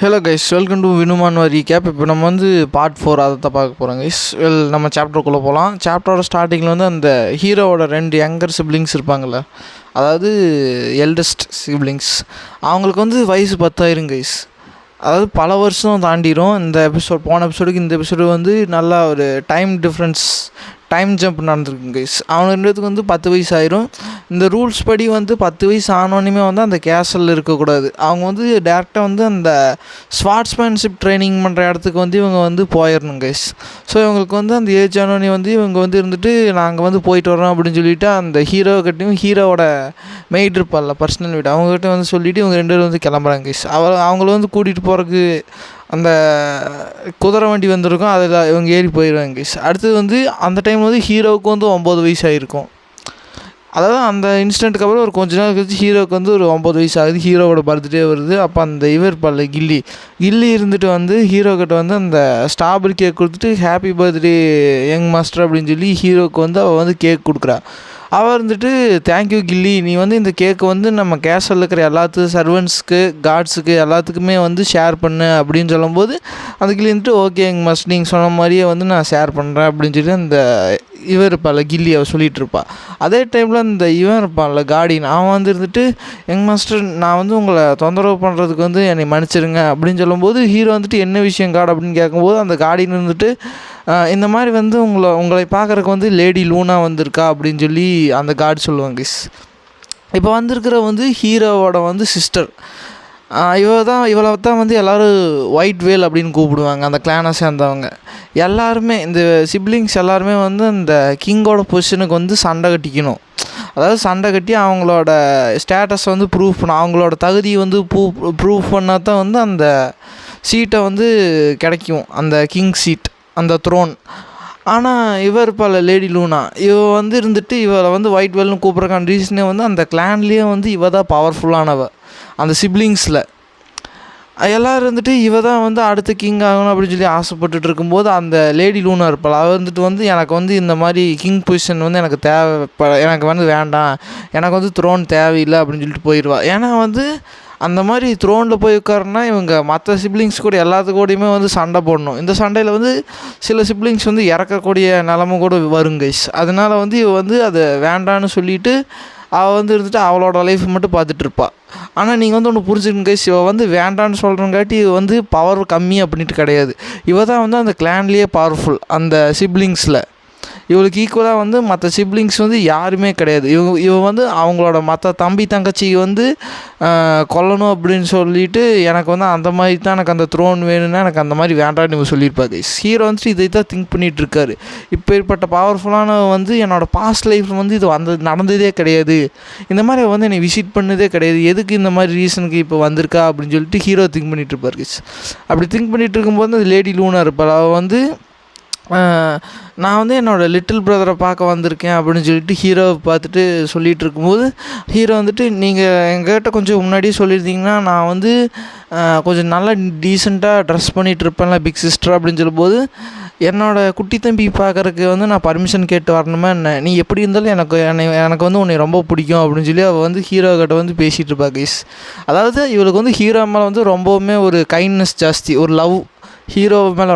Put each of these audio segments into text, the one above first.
Hello guys, welcome to Vinuman recap. இப்போ நம்ம வந்து பார்ட் 4 அதை தான் பார்க்க போகிறோம் கைஸ். நம்ம சாப்டருக்குள்ளே போகலாம். சாப்டரோட ஸ்டார்டிங்கில் வந்து அந்த ஹீரோவோட 2 யங்கர் சிப்ளிங்ஸ் இருப்பாங்கள்ல, அதாவது எல்டஸ்ட் சிப்ளிங்ஸ், அவங்களுக்கு வந்து வயசு 10 கைஸ். அதாவது பல வருஷம் தாண்டிடும். இந்த போன எபிசோடுக்கு இந்த எபிசோடு வந்து நல்லா ஒரு டைம் ஜம்ப் நடந்திருக்கு கைஸ். அவனுக்கு வந்து 10 வயசு ஆயிரும். இந்த ரூல்ஸ் படி வந்து 10 வயசு ஆனோன்னுமே வந்து அந்த கேசலில் இருக்கக்கூடாது. அவங்க வந்து டேரெக்டாக வந்து அந்த ஸ்வாட்ஸ்மேன்ஷிப் ட்ரைனிங் பண்ணுற இடத்துக்கு வந்து இவங்க வந்து போயிடணும் கைஸ். ஸோ இவங்களுக்கு வந்து அந்த ஏஜ் ஆனோடனே வந்து இவங்க வந்து இருந்துட்டு நாங்கள் வந்து போயிட்டு வரோம் அப்படின்னு சொல்லிவிட்டு அந்த ஹீரோக்கிட்டையும் ஹீரோவோட மெய்ட் இருப்பார்ல, பர்சனல் வீடு, அவங்ககிட்ட வந்து சொல்லிவிட்டு இவங்க 2 பேரும் வந்து கிளம்புறாங்க கைஸ். அவங்கள வந்து கூட்டிகிட்டு போகிறதுக்கு அந்த குதிரை வண்டி வந்திருக்கும், அதில் இவங்க ஏறி போயிடுவாங்க கைஸ். அடுத்தது வந்து அந்த டைம் வந்து ஹீரோவுக்கு வந்து 9 வயசு ஆகிருக்கும். அதாவது அந்த இன்சிடெண்ட்டுக்கு அப்புறம் ஒரு கொஞ்ச நாள் கழிச்சு ஹீரோவுக்கு வந்து ஒரு 9 வயசு ஆகுது. ஹீரோவோட பர்த்டே வருது. அப்போ அந்த இருப்பார்ல கில்லி இருந்துட்டு வந்து ஹீரோக்கிட்ட வந்து அந்த ஸ்ட்ராபெரி கேக் கொடுத்துட்டு ஹாப்பி பர்த்டே யங் மாஸ்டர் அப்படின்னு சொல்லி ஹீரோவுக்கு வந்து அவள் வந்து கேக் கொடுக்குறா. அவள் இருந்துட்டு தேங்க்யூ கில்லி, நீ வந்து இந்த கேக்கு வந்து நம்ம கேஷலில் இருக்கிற எல்லாத்துக்கும் சர்வெண்ட்ஸுக்கு கார்ட்ஸுக்கு எல்லாத்துக்குமே வந்து ஷேர் பண்ணு அப்படின்னு சொல்லும்போது அந்த கில்லி வந்துட்டு ஓகே யங் மாஸ்டர், நீங்கள் சொன்ன மாதிரியே வந்து நான் ஷேர் பண்ணுறேன் அப்படின்னு சொல்லி அந்த இருப்பாள் கில்லி அவள் சொல்லிகிட்டு இருப்பாள். அதே டைமில் இந்த இருப்பான்ல கார்டியன், அவன் வந்து இருந்துட்டு யங் மாஸ்டர், நான் வந்து உங்களை தொந்தரவு பண்ணுறதுக்கு வந்து என்னை மன்னிச்சிருங்க அப்படின்னு சொல்லும்போது ஹீரோ வந்துட்டு என்ன விஷயம் கார்டு அப்படின்னு கேட்கும்போது அந்த கார்டியன் இருந்துட்டு இந்த மாதிரி வந்து உங்களை பார்க்குறக்கு வந்து லேடி லூனா வந்திருக்கா அப்படின்னு சொல்லி அந்த கார்டு சொல்லுவாங்க. இப்போ வந்திருக்கிற வந்து ஹீரோவோட வந்து சிஸ்டர், இவளை தான் வந்து எல்லோரும் ஒயிட் வேல் அப்படின்னு கூப்பிடுவாங்க. அந்த கிளானை சேர்ந்தவங்க எல்லாருமே, இந்த சிப்ளிங்ஸ் எல்லாருமே வந்து அந்த கிங்கோட பொசிஷனுக்கு வந்து சண்டை கட்டிக்கணும். அதாவது சண்டை கட்டி அவங்களோட ஸ்டேட்டஸை வந்து ப்ரூவ் பண்ண, அவங்களோட தகுதியை வந்து ப்ரூவ் பண்ணால் தான் வந்து அந்த சீட்டை வந்து கிடைக்கும், அந்த கிங் சீட், அந்த த்ரோன். ஆனால் இருப்பாள் லேடி லூனா, வந்து இருந்துட்டு இவளை வந்து ஒயிட் வேல்னு கூப்பிட்றக்கான ரீசனே வந்து அந்த கிளான்லேயே வந்து தான் பவர்ஃபுல்லானவ. அந்த சிப்ளிங்ஸில் எல்லோரும் இருந்துட்டு தான் வந்து அடுத்த கிங் ஆகணும் அப்படின்னு சொல்லி ஆசைப்பட்டுட்டு இருக்கும்போது அந்த லேடி லூனா இருப்பாள், அவள் வந்துட்டு வந்து எனக்கு வந்து இந்த மாதிரி கிங் பொசிஷன் வந்து எனக்கு எனக்கு வந்து வேண்டாம், எனக்கு வந்து த்ரோன் தேவையில்லை அப்படின்னு சொல்லிட்டு போயிடுவா. ஏன்னா வந்து அந்த மாதிரி த்ரோனில் போய் உட்காரனா இவங்க மற்ற சிப்ளிங்ஸ் கூட எல்லாத்துக்கூடையுமே வந்து சண்டை போடணும். இந்த சண்டையில் வந்து சில சிப்ளிங்ஸ் வந்து இறக்கக்கூடிய நிலமை கூட வரும் கைஸ். அதனால் வந்து இவ வந்து அதை வேண்டான்னு சொல்லிவிட்டு அவள் வந்து இருந்துட்டு அவளோட லைஃப் மட்டும் பார்த்துட்ருப்பாள். ஆனால் நீங்கள் வந்து ஒன்று புரிஞ்சுக்கணும் கைஸ், இவள் வந்து வேண்டான்னு சொல்கிறங்காட்டி இவ வந்து பவர் கம்மி அப்படின்ட்டு கிடையாது. இவ தான் வந்து அந்த கிளான்லேயே பவர்ஃபுல். அந்த சிப்ளிங்ஸில் இவளுக்கு ஈக்குவலாக வந்து மற்ற சிப்ளிங்ஸ் வந்து யாருமே கிடையாது. இவ வந்து அவங்களோட மற்ற தம்பி தங்கச்சி வந்து கொல்லணும் அப்படின்னு சொல்லிட்டு எனக்கு வந்து அந்த மாதிரி தான் எனக்கு அந்த த்ரோன் வேணும்னா எனக்கு அந்த மாதிரி வேண்டான்னு இவங்க சொல்லியிருப்பாங்க. ஹீரோ வந்துட்டு இதை தான் திங்க் பண்ணிகிட்டு இருக்காரு. இப்போ ஏற்பட்ட பவர்ஃபுல்லான வந்து என்னோடய பாஸ்ட் லைஃப் வந்து இது நடந்ததே கிடையாது, இந்த மாதிரி வந்து என்னை விசிட் பண்ணதே கிடையாது, எதுக்கு இந்த மாதிரி ரீசனுக்கு இப்போ வந்திருக்கா அப்படின்னு சொல்லிட்டு ஹீரோ திங்க் பண்ணிகிட்டு இருப்பார். அப்படி திங்க் பண்ணிகிட்டு இருக்கும்போது அந்த லேடி லூனா இருப்பாள், அவள் வந்து நான் வந்து என்னோடய லிட்டில் பிரதரை பார்க்க வந்திருக்கேன் அப்படின்னு சொல்லிட்டு ஹீரோவை பார்த்துட்டு சொல்லிகிட்டு இருக்கும்போது ஹீரோ வந்துட்டு நீங்கள் எங்ககிட்ட கொஞ்சம் முன்னாடியே சொல்லியிருந்தீங்கன்னா நான் வந்து கொஞ்சம் நல்லா டீசெண்டாக ட்ரெஸ் பண்ணிகிட்டு இருப்பேன்ல பிக் சிஸ்டர் அப்படின்னு சொல்லும்போது, என்னோடய குட்டி தம்பி பார்க்குறக்கு வந்து நான் பர்மிஷன் கேட்டு வரணுமா என்ன, நீ எப்படி இருந்தாலும் எனக்கு வந்து உன்னை ரொம்ப பிடிக்கும் அப்படின்னு சொல்லி அவள் வந்து ஹீரோக்கிட்ட வந்து பேசிகிட்டு இருப்பா கைஸ். அதாவது இவளுக்கு வந்து ஹீரோ மேலே வந்து ரொம்பவுமே ஒரு கைண்ட்னஸ் ஜாஸ்தி, ஒரு லவ், ஹீரோ மேலே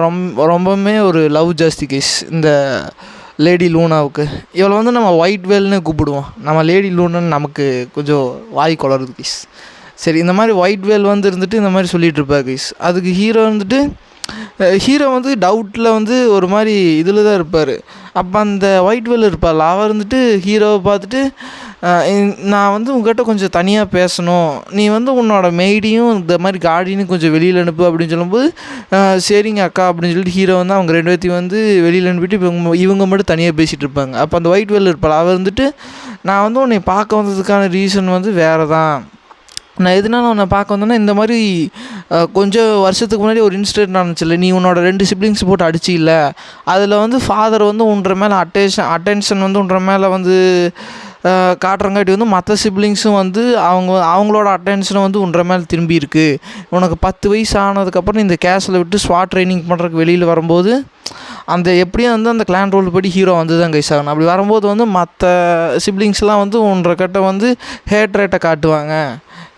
ரொம்பவுமே ஒரு லவ் ஜாஸ்தி கைஸ் இந்த லேடி லூனாவுக்கு. இவளை வந்து நம்ம ஒயிட் வேல்னு கூப்பிடுவோம், நம்ம லேடி லூனான்னு நமக்கு கொஞ்சம் வாய் குளருது கைஸ். சரி, இந்த மாதிரி ஒயிட் வேல் வந்து இருந்துட்டு இந்த மாதிரி சொல்லிகிட்டு இருப்பா கைஸ். அதுக்கு ஹீரோ வந்துட்டு வந்து டவுட்டில் வந்து ஒரு மாதிரி இதில் தான் இருப்பார். அப்போ அந்த ஒயிட் வேல் இருப்பாள், அவள் இருந்துட்டு ஹீரோவை பார்த்துட்டு நான் வந்து உங்கள்கிட்ட கொஞ்சம் தனியாக பேசணும், நீ வந்து உன்னோட மெய்டையும் இந்த மாதிரி கார்டியனும் கொஞ்சம் வெளியில் அனுப்பு அப்படின்னு சொல்லும்போது சரிங்க அக்கா அப்படின்னு சொல்லிட்டு ஹீரோ வந்து அவங்க 2 பேர்த்தையும் வந்து வெளியில் அனுப்பிட்டு இவங்க மட்டும் தனியாக பேசிகிட்டு இருப்பாங்க. அப்போ அந்த ஒயிட் வேல் இருப்பாள், அவள் வந்துட்டு நான் வந்து உன்னை பார்க்க வந்ததுக்கான ரீசன் வந்து வேறு தான், நான் எதுனால உன்னை பார்க்க வந்தேன்னா இந்த மாதிரி கொஞ்சம் வருஷத்துக்கு முன்னாடி ஒரு இன்சிடென்ட் நடந்துச்சுல்ல, நீ உன்னோட 2 சிப்ளிங்ஸ் போட்டு அடிச்சு இல்லை, அதில் வந்து ஃபாதர் வந்து உன்ற மேலே அட்டென்ஷன் வந்து உன்ற மேலே வந்து காட்டுறங்காட்டி வந்து மற்ற சிப்ளிங்ஸும் வந்து அவங்களோட அட்டென்ஷனை வந்து உன்ற மேலே திரும்பி இருக்குது. உனக்கு 10 வயசு ஆனதுக்கப்புறம் இந்த கேஸில் விட்டு ஸ்வாட் ட்ரைனிங் பண்ணுறதுக்கு வெளியில் வரும்போது அந்த எப்படியும் வந்து அந்த கிளான் ரோல் படி ஹீரோ வந்து தான் கைஸ் ஆகணும். அப்படி வரும்போது வந்து மற்ற சிப்ளிங்ஸ்லாம் வந்து உன்ற கிட்ட வந்து ஹேட் ரேட்டை காட்டுவாங்க,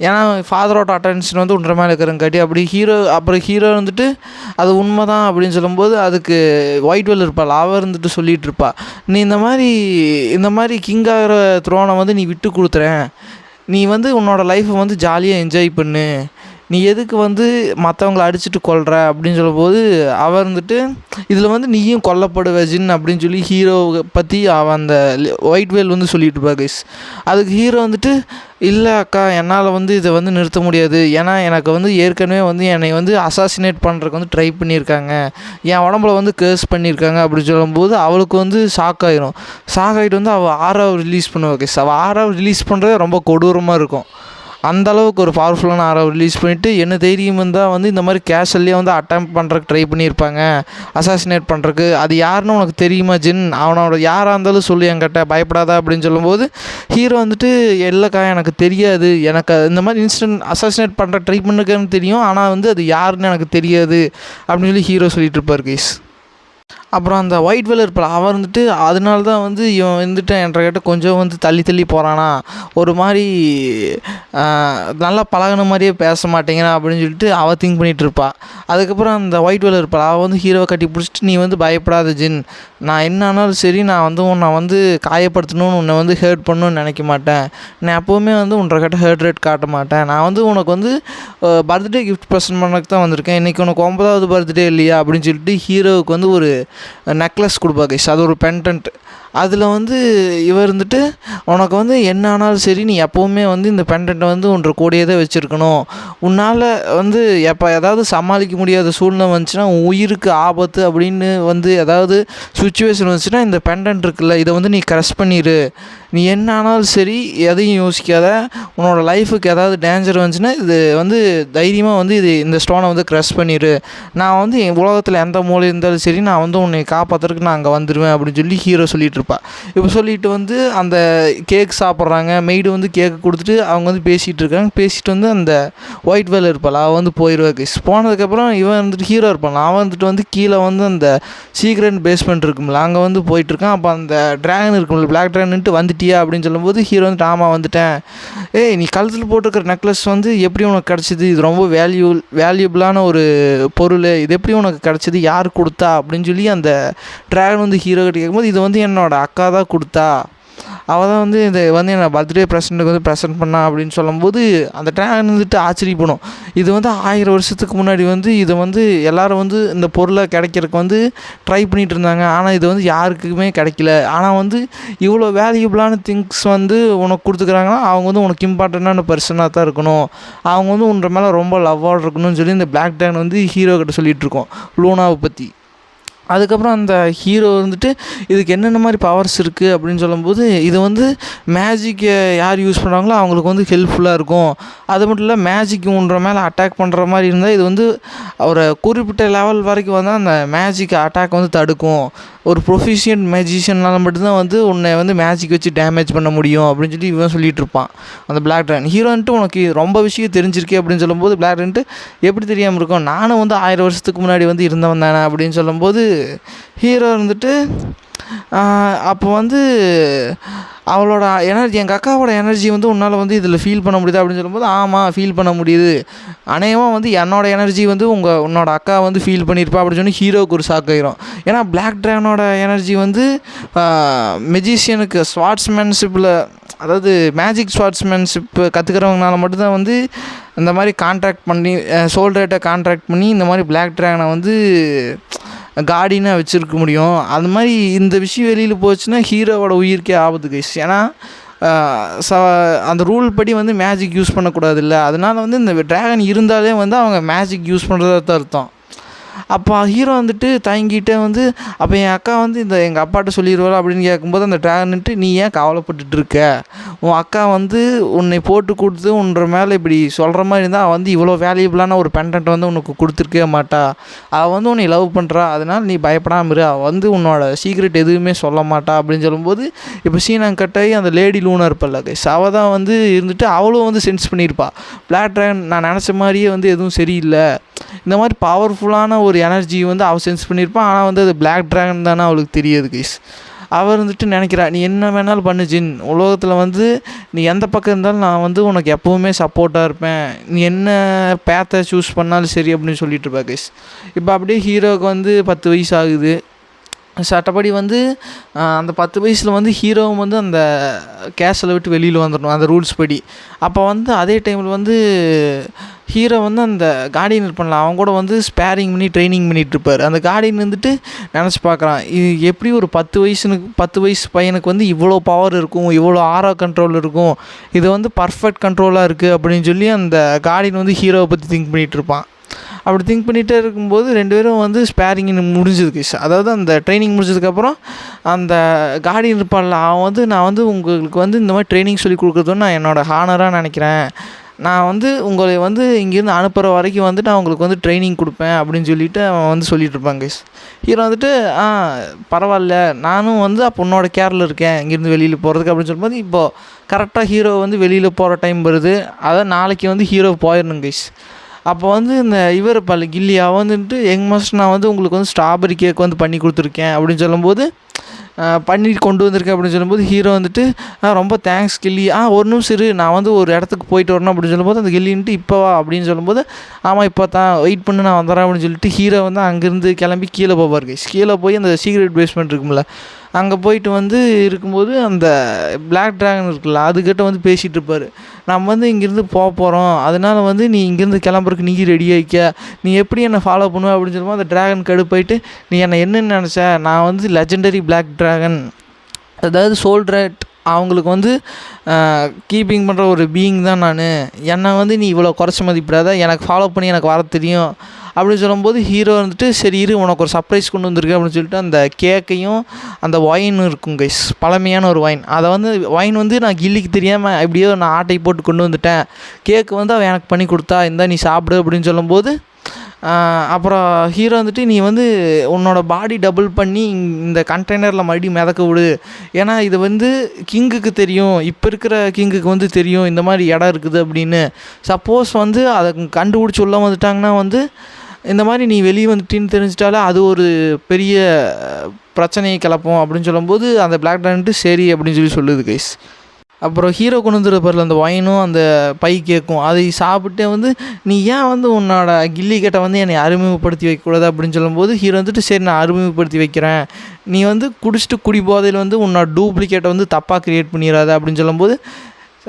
ஏன்னா ஃபாதரோட அட்டென்ஷன் வந்து உன்ற மேலே இருக்கிறங்காட்டி அப்படி ஹீரோ வந்துட்டு அது உண்மை தான் அப்படின்னு சொல்லும்போது அதுக்கு ஒயிட் வெல் இருப்பாள் அவள் இருந்துட்டு சொல்லிகிட்டு இருப்பா, நீ இந்த மாதிரி கிங் ஆகிற த்ரோனை வந்து நீ விட்டு கொடுத்துறேன், நீ வந்து உன்னோட லைஃப்பை வந்து ஜாலியாக என்ஜாய் பண்ணு, நீ எதுக்கு வந்து மற்றவங்கள அடிச்சுட்டு கொல்ற அப்படின்னு சொல்லும்போது அவள் இருந்துட்டு இதில் வந்து நீயும் கொல்லப்படுவ ஜின் அப்படின்னு சொல்லி ஹீரோவை பற்றி அவன் அந்த ஒயிட் வேல் வந்து சொல்லிட்டு இருப்பா கைஸ். அதுக்கு ஹீரோ வந்துட்டு இல்லை அக்கா என்னால் வந்து இதை வந்து நிறுத்த முடியாது, ஏன்னா எனக்கு வந்து ஏற்கனவே வந்து என்னை வந்து அசாசினேட் பண்ணுறதுக்கு வந்து ட்ரை பண்ணியிருக்காங்க, என் உடம்புல வந்து கேர்ஸ் பண்ணியிருக்காங்க அப்படின்னு சொல்லும்போது அவளுக்கு வந்து ஷாக் ஆகிட்டு வந்து அவள் 6வது ரிலீஸ் பண்ணுவா கைஸ். அவள் 6வது ரிலீஸ் பண்ணுறது ரொம்ப கொடூரமாக இருக்கும். அந்தளவுக்கு ஒரு பவர்ஃபுல்லான 6வது ரிலீஸ் பண்ணிவிட்டு என்ன தைரியம் இருந்தால் வந்து இந்த மாதிரி கேஷுவல்லே வந்து அட்டெம்ப்ட் பண்ணுறக்கு ட்ரை பண்ணியிருப்பாங்க, அசாசினேட் பண்ணுறக்கு, அது யாருன்னு உனக்கு தெரியுமா ஜின், அவனோட யாராக இருந்தாலும் சொல்லி என்கிட்ட பயப்படாதா அப்படின்னு சொல்லும்போது ஹீரோ வந்துட்டு இல்லைக்கா எனக்கு தெரியாது, எனக்கு இந்த மாதிரி இன்சிடென்ட் அசாசினேட் பண்ணுற ட்ரை பண்ணுறதுன்னு தெரியும், ஆனால் வந்து அது யாருன்னு எனக்கு தெரியாது அப்படின்னு சொல்லி ஹீரோ சொல்லிட்டு இருப்பார் கைஸ். அப்புறம் அந்த ஒயிட் வெல் இருப்பாள் அவன் வந்துட்டு அதனால தான் வந்து இவன் வந்துட்டு என்கிட்ட கொஞ்சம் வந்து தள்ளி போகிறானா, ஒரு மாதிரி நல்லா பழகின மாதிரியே பேச மாட்டேங்கிறான் அப்படின்னு சொல்லிட்டு அவள் திங்க் பண்ணிகிட்டு இருப்பாள். அதுக்கப்புறம் அந்த ஒயிட் வெல் இருப்பாள் அவள் வந்து ஹீரோவை கட்டி பிடிச்சிட்டு, நீ வந்து பயப்படாத ஜின், நான் என்ன ஆனாலும் சரி நான் வந்து உன்னை வந்து காயப்படுத்தணும்னு உன்னை வந்து ஹேர்ட் பண்ணணும்னு நினைக்க மாட்டேன், நான் எப்போவுமே வந்து உன்கிட்ட ஹேர்ட் ரேட் காட்ட மாட்டேன், நான் வந்து உனக்கு வந்து பர்த்டே கிஃப்ட் ப்ரெசென்ட் பண்ணக்கு தான் வந்திருக்கேன், இன்றைக்கி உனக்கு 9வது பர்த்டே இல்லையா அப்படின்னு சொல்லிட்டு ஹீரோவுக்கு வந்து ஒரு நெக்லஸ் கொடுப்பா கைஸ். அது ஒரு பெண்டன்ட். அதில் வந்து இவர் இருந்துட்டு உனக்கு வந்து என்ன ஆனாலும் சரி நீ எப்போவுமே வந்து இந்த பெண்டன்ட்டை வந்து ஒன்ற கூடயே தான் வச்சுருக்கணும், உன்னால் வந்து எப்போ ஏதாவது சமாளிக்க முடியாத சூழ்நிலை வந்துச்சுன்னா உயிருக்கு ஆபத்து அப்படின்னு வந்து ஏதாவது சுச்சுவேஷன் வந்துச்சுன்னா இந்த பெண்டன்ட் இருக்குல்ல இதை வந்து நீ க்ரஷ் பண்ணிடு, நீ என்ன ஆனாலும் சரி எதையும் யோசிக்காத, உன்னோட லைஃபுக்கு ஏதாவது டேஞ்சர் வந்துச்சுன்னா இது வந்து தைரியமாக வந்து இந்த ஸ்டோனை வந்து க்ரஷ் பண்ணிடு, நான் வந்து என் உலகத்தில் எந்த மூலை இருந்தாலும் சரி நான் வந்து உன்னை காப்பாற்றுறதுக்கு நான் அங்கே வந்துடுவேன் அப்படின்னு சொல்லி ஹீரோ சொல்லிகிட்டு இருப்பா. இப்போ சொல்லிட்டு வந்து அந்த கேக் சாப்பிட்றாங்க, மெய்டு வந்து கேக்கு கொடுத்துட்டு அவங்க வந்து பேசிகிட்டு வந்து அந்த ஒயிட் வேல் இருப்பாள் அவள் வந்து போயிடுவா கைஸ். போனதுக்கப்புறம் இவன் வந்துட்டு ஹீரோ இருப்பான், அவன் வந்துட்டு வந்து கீழே வந்து அந்த சீக்ரெட் பேஸ்மெண்ட் இருக்கும்ல அங்கே வந்து போயிட்டுருக்கான். அப்போ அந்த ட்ராகன் இருக்கும்ல பிளாக் ட்ராகன்ட்டு வந்துட்டியா அப்படின்னு சொல்லும்போது ஹீரோ வந்துட்டு ஆமாம் வந்துட்டேன், நீ கழுத்தில் போட்டிருக்கிற நெக்லஸ் வந்து எப்படி உனக்கு கிடச்சிது, இது ரொம்ப வேல்யூபிளான ஒரு பொருள், இது எப்படி உனக்கு கிடச்சிது, யார் கொடுத்தா அப்படின்னு சொல்லி அந்த ட்ராகன் வந்து ஹீரோ கிட்ட கேட்கும்போது இது வந்து என்னோட அக்கா தான் கொடுத்தா, அவள் தான் வந்து இதை வந்து என்னை பர்த்டே ப்ரெசென்ட்டுக்கு வந்து ப்ரெசென்ட் பண்ணா அப்படின்னு சொல்லும்போது அந்த ட்ராகன் வந்துட்டு ஆச்சரியப்படும், இது வந்து 1000 வருஷத்துக்கு முன்னாடி வந்து இதை வந்து எல்லோரும் வந்து இந்த பொருளை கிடைக்கிறதுக்கு வந்து ட்ரை பண்ணிகிட்டு இருந்தாங்க, ஆனால் இது வந்து யாருக்குமே கிடைக்கல, ஆனால் வந்து இவ்வளோ வேல்யூபிளான திங்ஸ் வந்து உனக்கு கொடுத்துக்கிறாங்கன்னா அவங்க வந்து உனக்கு இம்பார்ட்டண்ட்டான பர்சனாக தான் இருக்கணும், அவங்க வந்து உன்ற மேலே ரொம்ப லவ்வாக இருக்கணும்னு சொல்லி இந்த பிளாக் ட்ராகன் வந்து ஹீரோ கிட்ட சொல்லிகிட்டு இருக்கோம் லூனாவை பற்றி. அதுக்கப்புறம் அந்த ஹீரோ வந்துட்டு இதுக்கு என்னென்ன மாதிரி பவர்ஸ் இருக்குது அப்படின்னு சொல்லும்போது இது வந்து மேஜிக்கை யார் யூஸ் பண்ணுறாங்களோ அவங்களுக்கு வந்து ஹெல்ப்ஃபுல்லாக இருக்கும், அது மட்டும் இல்லை மேஜிக் உன்ற மேலே அட்டாக் பண்ணுற மாதிரி இருந்தால் இது வந்து ஒரு குறிப்பிட்ட லெவல் வரைக்கும் வந்து அந்த மேஜிக் அட்டாக் வந்து தடுக்கும், ஒரு ப்ரொஃபிஷியன்ட் மேஜிஷியனால் மட்டும்தான் வந்து உன்னை வந்து மேஜிக் வச்சு டேமேஜ் பண்ண முடியும் அப்படின்னு சொல்லி இவன் சொல்லிகிட்டு இருப்பான் அந்த பிளாக் ட்ராகன். ஹீரோன்ட்டு உனக்கு ரொம்ப விஷயம் தெரிஞ்சிருக்கே அப்படின்னு சொல்லும்போது பிளாக் ட்ராகன்ட்டு எப்படி தெரியாமல் இருக்கும், நானும் வந்து 1000 வருஷத்துக்கு முன்னாடி வந்து இருந்தவன் தானே அப்படின்னு சொல்லும்போது ஹீரோ இருந்துட்டு அப்போ வந்து அவளோட எனர்ஜி எங்கள் அக்காவோட எனர்ஜி வந்து உன்னால் வந்து இதில் ஃபீல் பண்ண முடியுது அப்படின்னு சொல்லும்போது ஆமாம் ஃபீல் பண்ண முடியுது, அநேகமாக வந்து என்னோடய எனர்ஜி வந்து உன்னோட அக்கா வந்து ஃபீல் பண்ணியிருப்பா அப்படின்னு சொல்லி ஹீரோவுக்கு ஒரு ஷாக் ஆகிரும். ஏன்னா பிளாக் ட்ராகனோட எனர்ஜி வந்து மெஜிஷியனுக்கு ஸ்வாட்ஸ்மேன்ஷிப்பில் அதாவது மேஜிக் ஸ்வாட்ஸ்மேன்ஷிப் கற்றுக்கிறவங்கனால மட்டும்தான் வந்து இந்த மாதிரி கான்ட்ராக்ட் பண்ணி சோல்டர்கிட்ட கான்ட்ராக்ட் பண்ணி இந்த மாதிரி பிளாக் ட்ராகனை வந்து கார்டினாக வச்சுருக்க முடியும். அது மாதிரி இந்த விஷயம் வெளியில் போச்சுன்னா ஹீரோவோட உயிருக்கே ஆபத்து கைஸ். ஏன்னா அந்த ரூல் படி வந்து மேஜிக் யூஸ் பண்ணக்கூடாதுல்ல, அதனால் வந்து இந்த ட்ராகன் இருந்தாலே வந்து அவங்க மேஜிக் யூஸ் பண்ணுறதா தான் அர்த்தம். அப்போ ஹீரோ வந்துட்டு தயங்கிட்டே வந்து அப்போ என் அக்கா வந்து எங்கள் அப்பாட்ட சொல்லிடுவாள் அப்படின்னு கேட்கும்போது அந்த ட்ராகன்ட்டு நீ ஏன் கவலைப்பட்டுட்டு இருக்க, உன் அக்கா வந்து உன்னை போட்டு கொடுத்து உன்ற மேலே இப்படி சொல்கிற மாதிரி இருந்தால் அவள் வந்து இவ்வளோ வேல்யூபிளான ஒரு பெண்டன்ட் வந்து உனக்கு கொடுத்துருக்கவே மாட்டா, அவள் வந்து உன்னை லவ் பண்ணுறா, அதனால் நீ பயப்படாமல் இரு, அவள் வந்து உன்னோட சீக்ரெட் எதுவுமே சொல்ல மாட்டா அப்படின்னு சொல்லும்போது இப்போ சீனாங்க கட்டாயி அந்த லேடி லூனா இருப்பல்ல கைஸ், அவள் தான் வந்து இருந்துட்டு அவளும் வந்து சென்ஸ் பண்ணியிருப்பா பிளாக் ட்ராகன் நான் நினச்ச மாதிரியே வந்து எதுவும் சரியில்லை, இந்த மாதிரி பவர்ஃபுல்லான ஒரு எனர்ஜி வந்து அவள் சென்ஸ் பண்ணியிருப்பான், ஆனால் வந்து அது பிளாக் ட்ராகன் தானே அவளுக்கு தெரியாது கைஸ். அவர் வந்துட்டு நினைக்கிறா, நீ என்ன வேணாலும் பண்ணு ஜின், உலகத்தில் வந்து நீ எந்த பக்கம் இருந்தாலும் நான் வந்து உனக்கு எப்போவுமே சப்போர்ட்டாக இருப்பேன், நீ என்ன பேத்தை சூஸ் பண்ணாலும் சரி அப்படின்னு சொல்லிட்டு இருப்பா கைஸ். இப்போ அப்படியே ஹீரோவுக்கு வந்து 10 வயசு ஆகுது. சட்டப்படி வந்து அந்த 10 வயசில் வந்து ஹீரோவும் வந்து அந்த கேஸில் விட்டு வெளியில் வந்துடணும் அந்த ரூல்ஸ் படி. அப்போ வந்து அதே டைமில் வந்து ஹீரோ வந்து அந்த கார்டியன் இருப்பான்ல, அவன் கூட வந்து ஸ்பேரிங் பண்ணி ட்ரைனிங் பண்ணிகிட்ருப்பார். அந்த கார்டியன் வந்துட்டு நினச்சி பார்க்குறான், இது எப்படி ஒரு 10 வயசு பையனுக்கு வந்து இவ்வளோ பவர் இருக்கும், இவ்வளோ ஆரா கண்ட்ரோல் இருக்கும், இது வந்து பர்ஃபெக்ட் கண்ட்ரோலாக இருக்குது அப்படின்னு சொல்லி அந்த கார்டியன் வந்து ஹீரோவை பற்றி திங்க் பண்ணிகிட்ருப்பான். அப்படி திங்க் பண்ணிகிட்டே இருக்கும்போது 2 பேரும் வந்து ஸ்பேரிங் முடிஞ்சது கைஸ். அதாவது அந்த ட்ரைனிங் முடிஞ்சதுக்கப்புறம் அந்த கார்டியன் இருப்பான்ல, அவன் வந்து நான் வந்து உங்களுக்கு வந்து இந்த மாதிரி ட்ரைனிங் சொல்லி கொடுக்குறது நான் என்னோடய ஹானராக நினைக்கிறேன், நான் வந்து உங்களை வந்து இங்கேருந்து அனுப்புகிற வரைக்கும் வந்து நான் உங்களுக்கு வந்து ட்ரைனிங் கொடுப்பேன் அப்படின்னு சொல்லிவிட்டு அவன் வந்து சொல்லிகிட்டு இருப்பான் கைஸ். ஹீரோ வந்துட்டு பரவாயில்ல, நானும் வந்து அப்போ உன்னோட கேரில் இருக்கேன் இங்கேருந்து வெளியில் போகிறதுக்கு அப்படின்னு சொல்லும்போது, இப்போது கரெக்டாக ஹீரோ வந்து வெளியில் போகிற டைம் வருது. அதான் நாளைக்கு வந்து ஹீரோ போயிடணும் கைஸ். அப்போ வந்து இந்த இவர் கில்லி அவன் வந்துட்டு யங் மாஸ்டர் நான் வந்து உங்களுக்கு வந்து ஸ்ட்ராபெரி கேக் வந்து பண்ணி கொடுத்துருக்கேன் அப்படின்னு சொல்லும்போது, பண்ணி கொண்டு வந்திருக்கேன் அப்படின்னு சொல்லும்போது ஹீரோ வந்துட்டு ரொம்ப தேங்க்ஸ் கில்லி, ஒரு நிமிஷம் இரு, நான் வந்து ஒரு இடத்துக்கு போயிட்டு வரணும் அப்படின்னு சொல்லும்போது அந்த கில்லின்ட்டு இப்போ வா அப்படின்னு சொல்லும்போது, ஆமாம் இப்போ தான் வெயிட் பண்ணு நான் வந்துடுறேன் அப்படின்னு சொல்லிட்டு ஹீரோ வந்து அங்கேருந்து கிளம்பி கீழே போவார் கைஸ். கீழே போய் அந்த சீக்ரெட் பேஸ்மெண்ட் இருக்கும்ல, அங்கே போயிட்டு வந்து இருக்கும்போது அந்த பிளாக் ட்ராகன் இருக்குல்ல, அதுக்கிட்ட வந்து பேசிகிட்டு இருப்பார். நம்ம வந்து இங்கேருந்து போகிறோம், அதனால் வந்து நீ இங்கேருந்து கிளம்புறதுக்கு நீ ரெடி ஆகிக்க, நீ எப்படி என்னை ஃபாலோ பண்ணுவ அப்படின்னு சொல்லும்போது அந்த ட்ராகன் கடுப்பாயிட்டு, நீ என்னை என்னன்னு நினச்ச, நான் வந்து லெஜெண்டரி பிளாக் ட்ராகன், அதாவது சோல்ட்ரேட் அவங்களுக்கு வந்து கீப்பிங் பண்ணுற ஒரு பீயிங் தான் நான், என்னை வந்து நீ இவ்வளோ குறைச்சி மதிப்பிடாத, எனக்கு ஃபாலோ பண்ணி எனக்கு வர தெரியும் அப்படின்னு சொல்லும்போது ஹீரோ வந்துட்டு சரி இரு உனக்கு ஒரு சர்ப்ரைஸ் கொண்டு வந்திருக்கு அப்படின்னு சொல்லிட்டு அந்த கேக்கையும் அந்த ஒயின் இருக்கும் கைஸ், பழமையான ஒரு ஒயின், அதை வந்து ஒயின் வந்து நான் கில்லிக்கு தெரியாமல் எப்படியோ நான் ஆட்டை போட்டு கொண்டு வந்துட்டேன், கேக்கு வந்து அவன் எனக்கு பண்ணி கொடுத்தா, இந்தா நீ சாப்பிடு அப்படின்னு சொல்லும்போது, அப்புறம் ஹீரோ வந்துட்டு நீ வந்து உன்னோட பாடி டபுள் பண்ணி இந்த கண்டெய்னரில் மறுபடியும் மிதக்க விடு, ஏன்னா இது வந்து கிங்குக்கு தெரியும், இப்போ இருக்கிற கிங்குக்கு வந்து தெரியும் இந்த மாதிரி இடம் இருக்குது அப்படின்னு, சப்போஸ் வந்து அதை கண்டுபிடிச்சி உள்ள வந்துட்டாங்கன்னா வந்து இந்த மாதிரி நீ வெளியே வந்துட்டின்னு தெரிஞ்சிட்டாலே அது ஒரு பெரிய பிரச்சனையை கிளப்போம் அப்படின்னு சொல்லும்போது அந்த பிளாக் ட்ராகன்ட்டு சரி அப்படின்னு சொல்லுது கைஸ். அப்புறம் ஹீரோ கொண்டு வந்துருப்பார்ல அந்த ஒயினும் அந்த பை கேக்கும், அதை சாப்பிட்டே வந்து நீ ஏன் வந்து உன்னோட கில்லி கிட்ட வந்து என்னை அறிமுகப்படுத்தி வைக்கக்கூடாது அப்படின்னு சொல்லும்போது ஹீரோ வந்துட்டு சரி நான் அறிமுகப்படுத்தி வைக்கிறேன், நீ வந்து குடிச்சிட்டு குடி போதையில் வந்து உன்னோட டூப்ளிகேட்டை வந்து தப்பாக க்ரியேட் பண்ணிடாத அப்படின்னு சொல்லும்போது,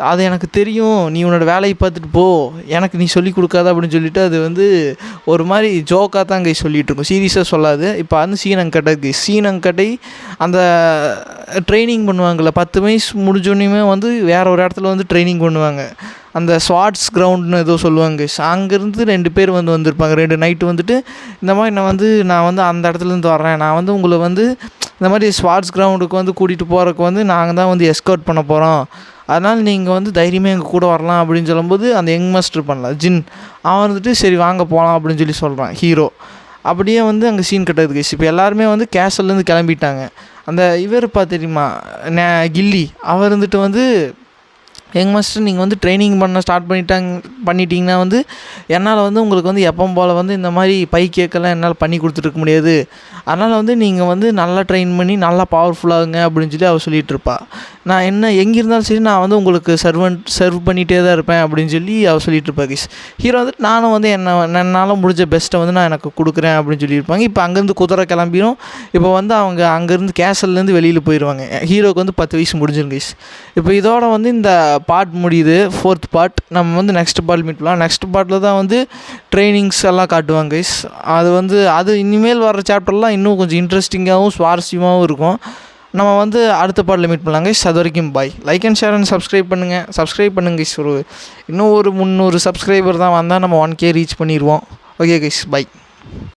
அது எனக்கு தெரியும், நீ உன்னோட வேலையை பார்த்துட்டு போ, எனக்கு நீ சொல்லிக் கொடுக்காத அப்படின்னு சொல்லிவிட்டு அது வந்து ஒரு மாதிரி ஜோக்காக தான் கைஸ் சொல்லிகிட்ருக்கும், சீரியஸாக சொல்லாது. இப்போ வந்து சீனங்கட்டை அந்த ட்ரைனிங் பண்ணுவாங்கள்ல, 10 வயசு முடிஞ்சோன்னையுமே வந்து வேறு ஒரு இடத்துல வந்து ட்ரைனிங் பண்ணுவாங்க, அந்த ஸ்வாட்ஸ் கிரவுண்டுன்னு ஏதோ சொல்லுவாங்க கைஸ். அங்கேருந்து 2 பேர் வந்திருப்பாங்க, 2 நைட்டு வந்துட்டு இந்த மாதிரி நான் வந்து அந்த இடத்துலேருந்து வர்றேன், நான் வந்து உங்களை வந்து இந்த மாதிரி ஸ்வாட்ஸ் கிரவுண்டுக்கு வந்து கூட்டிகிட்டு போகிறதுக்கு வந்து நாங்கள் தான் வந்து எஸ்கார்ட் பண்ண போகிறோம், அதனால் நீங்கள் வந்து தைரியமாக எங்கள் கூட வரலாம் அப்படின்னு சொல்லும்போது அந்த யங் மாஸ்டர் பண்ணலாம் ஜின் அவன் வந்துட்டு சரி வாங்க போகலாம் அப்படின்னு சொல்கிறான் ஹீரோ. அப்படியே வந்து அங்கே சீன் கட்டுறது கைஸ். இப்போ எல்லாருமே வந்து கேசல்லேருந்து கிளம்பிட்டாங்க. அந்த இவர் தெரியுமா கில்லி, அவர் இருந்துட்டு வந்து யங் மாஸ்டர் நீங்கள் வந்து ட்ரைனிங் பண்ண ஸ்டார்ட் பண்ணிட்டீங்கன்னா வந்து என்னால் வந்து உங்களுக்கு வந்து எப்பவும் போல் வந்து இந்த மாதிரி பை கேக்கெல்லாம் என்னால் பண்ணி கொடுத்துருக்க முடியாது, அதனால் வந்து நீங்கள் வந்து நல்லா ட்ரெயின் பண்ணி நல்லா பவர்ஃபுல்லாகுங்க அப்படின்னு சொல்லி அவள் சொல்லிகிட்ருப்பா. நான் என்ன எங்கே இருந்தாலும் சரி நான் வந்து உங்களுக்கு சர்வ் பண்ணிகிட்டே தான் இருப்பேன் அப்படின்னு சொல்லி அவள் சொல்லிகிட்ருப்பா கைஸ். ஹீரோ வந்துட்டு நானும் வந்து என்னால் முடிஞ்ச பெஸ்ட்டை வந்து நான் எனக்கு கொடுக்குறேன் அப்படின்னு சொல்லியிருப்பாங்க. இப்போ அங்கேருந்து குதிரை கிளம்பிடும். இப்போ வந்து அவங்க அங்கேருந்து கேசல்லேருந்து வெளியில் போயிடுவாங்க. ஹீரோவுக்கு வந்து 10 வயசு முடிஞ்சிடும் கைஸ். இப்போ இதோட வந்து இந்த பார்ட் முடியுது, 4th பார்ட். நம்ம வந்து நெக்ஸ்ட் பார்ட் மீட் பண்ணலாம். நெக்ஸ்ட் பார்ட்டில் தான் வந்து ட்ரைனிங்ஸ் எல்லாம் காட்டுவாங்க கைஸ். அது இனிமேல் வர்ற சாப்டர்லாம் இன்னும் கொஞ்சம் இன்ட்ரெஸ்டிங்காகவும் சுவாரஸ்யமாகவும் இருக்கும். நம்ம வந்து அடுத்த பார்ட்டில் மீட் பண்ணலாம் கைஸ். அது வரைக்கும் bye. Like and share and subscribe பண்ணுங்கள் கைஸ். இன்னும் ஒரு 300 சப்ஸ்கிரைபர் தான் வந்தால் நம்ம 1K ரீச் பண்ணிடுவோம். ஓகே கைஸ், பாய்.